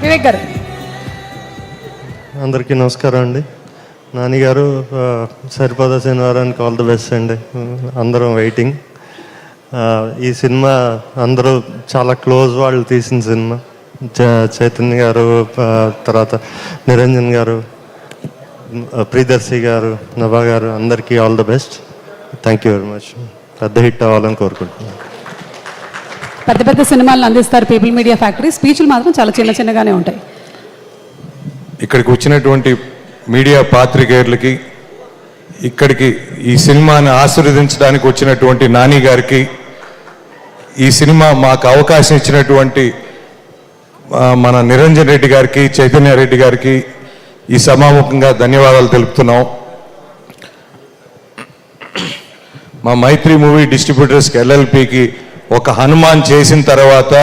వివేక్ గారు. అందరికీ నమస్కారం అండి. నానిగారు సరిపోదా శనివారానికి ఆల్ ది బెస్ట్ అండి. అందరం వెయిటింగ్. ఈ సినిమా అందరూ చాలా క్లోజ్ వాళ్ళు తీసిన సినిమా. చైతన్య గారు, తర్వాత నిరంజన్ గారు, ప్రియదర్శి గారు, నభా గారు, అందరికీ all the best. Thank you very much. పెద్ద హిట్ అవ్వాలని కోరుకుంటున్నాను. పెద్ద పెద్ద సినిమాలను అందిస్తారు పీపుల్ మీడియా ఫ్యాక్టరీ. స్పీచ్లు మాత్రం చాలా చిన్న చిన్నగానే ఉంటాయి. ఇక్కడికి వచ్చినటువంటి మీడియా పాత్రికేయులకి, ఇక్కడికి ఈ సినిమాని ఆశీర్వదించడానికి వచ్చినటువంటి నాని గారికి, ఈ సినిమా మాకు అవకాశం ఇచ్చినటువంటి మన నిరంజన్ రెడ్డి గారికి, చైతన్య రెడ్డి గారికి ఈ సమాముఖంగా ధన్యవాదాలు తెలుపుతున్నాం. మా మైత్రి మూవీ డిస్ట్రిబ్యూటర్స్కి, ఎల్ఎల్పికి ఒక హనుమాన్ చేసిన తర్వాత